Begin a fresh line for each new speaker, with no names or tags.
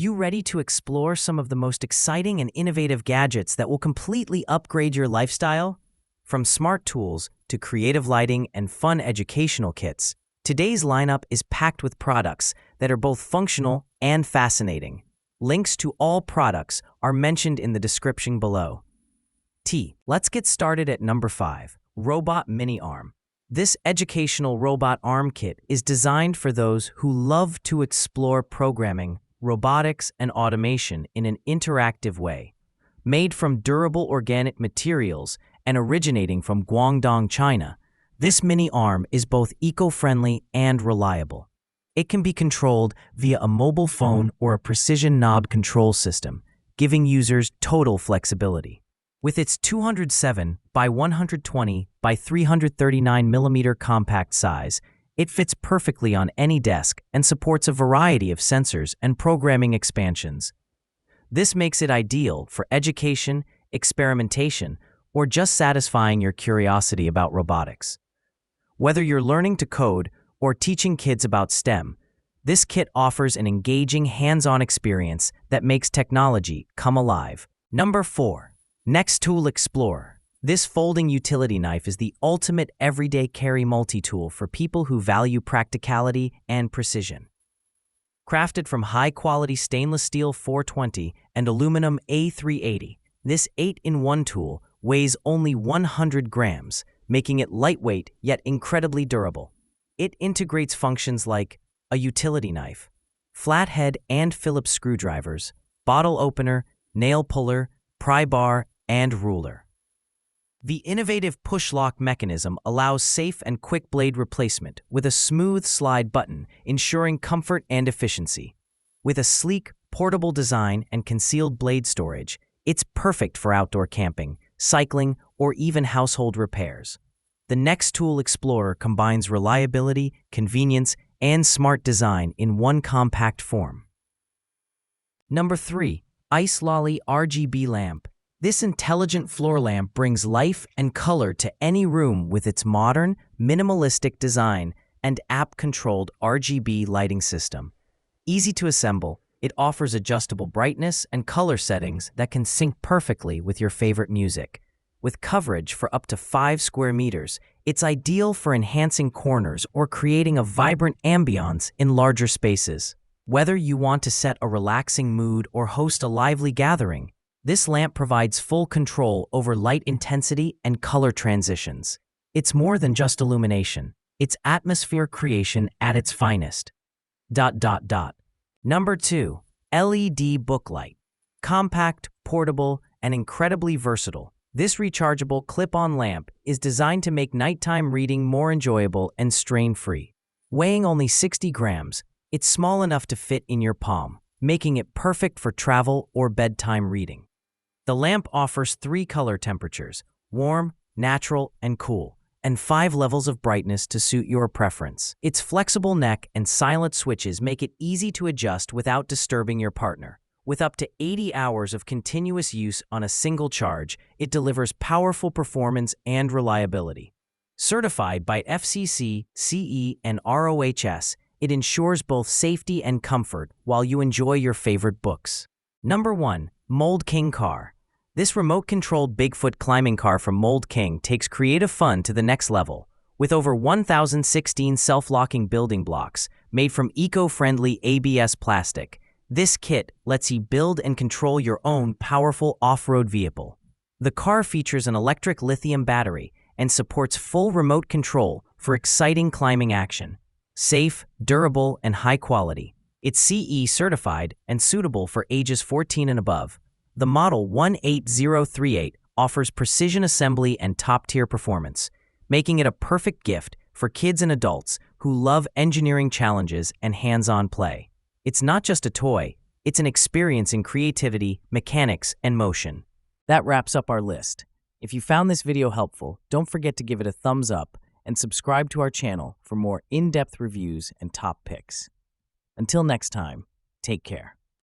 You ready to explore some of the most exciting and innovative gadgets that will completely upgrade your lifestyle? From smart tools to creative lighting and fun educational kits, today's lineup is packed with products that are both functional and fascinating. Links to all products are mentioned in the description below. Let's get started at number 5, Robot Mini Arm. This educational robot arm kit is designed for those who love to explore programming, robotics, and automation in an interactive way. Made from durable organic materials and originating from Guangdong, China, this mini arm is both eco-friendly and reliable. It can be controlled via a mobile phone or a precision knob control system, giving users total flexibility. With its 207 by 120 by 339 mm compact size, it fits perfectly on any desk and supports a variety of sensors and programming expansions. This makes it ideal for education, experimentation, or just satisfying your curiosity about robotics. Whether you're learning to code or teaching kids about STEM, this kit offers an engaging hands-on experience that makes technology come alive. Number 4. NexTool Explorer. This folding utility knife is the ultimate everyday carry multi-tool for people who value practicality and precision. Crafted from high-quality stainless steel 420 and aluminum A380, this 8-in-1 tool weighs only 100 grams, making it lightweight yet incredibly durable. It integrates functions like a utility knife, flathead and Phillips screwdrivers, bottle opener, nail puller, pry bar, and ruler. The innovative push-lock mechanism allows safe and quick blade replacement with a smooth slide button, ensuring comfort and efficiency. With a sleek, portable design and concealed blade storage, it's perfect for outdoor camping, cycling, or even household repairs. The NexTool Explorer combines reliability, convenience, and smart design in one compact form. Number 3. Eissloly RGB Lamp. This intelligent floor lamp brings life and color to any room with its modern, minimalistic design and app-controlled RGB lighting system. Easy to assemble, it offers adjustable brightness and color settings that can sync perfectly with your favorite music. With coverage for up to 5 square meters, it's ideal for enhancing corners or creating a vibrant ambiance in larger spaces. Whether you want to set a relaxing mood or host a lively gathering, this lamp provides full control over light intensity and color transitions. It's more than just illumination. It's atmosphere creation at its finest. Number 2. LED Booklight. Compact, portable, and incredibly versatile, this rechargeable clip-on lamp is designed to make nighttime reading more enjoyable and strain-free. Weighing only 60 grams, it's small enough to fit in your palm, making it perfect for travel or bedtime reading. The lamp offers 3 color temperatures, warm, natural, and cool, and 5 levels of brightness to suit your preference. Its flexible neck and silent switches make it easy to adjust without disturbing your partner. With up to 80 hours of continuous use on a single charge, it delivers powerful performance and reliability. Certified by FCC, CE, and ROHS, it ensures both safety and comfort while you enjoy your favorite books. Number 1. Mould King Car. This remote-controlled Bigfoot climbing car from Mould King takes creative fun to the next level. With over 1,016 self-locking building blocks made from eco-friendly ABS plastic, this kit lets you build and control your own powerful off-road vehicle. The car features an electric lithium battery and supports full remote control for exciting climbing action. Safe, durable, and high quality. It's CE certified and suitable for ages 14 and above. The model 18038 offers precision assembly and top-tier performance, making it a perfect gift for kids and adults who love engineering challenges and hands-on play. It's not just a toy, it's an experience in creativity, mechanics, and motion. That wraps up our list. If you found this video helpful, don't forget to give it a thumbs up and subscribe to our channel for more in-depth reviews and top picks. Until next time, take care.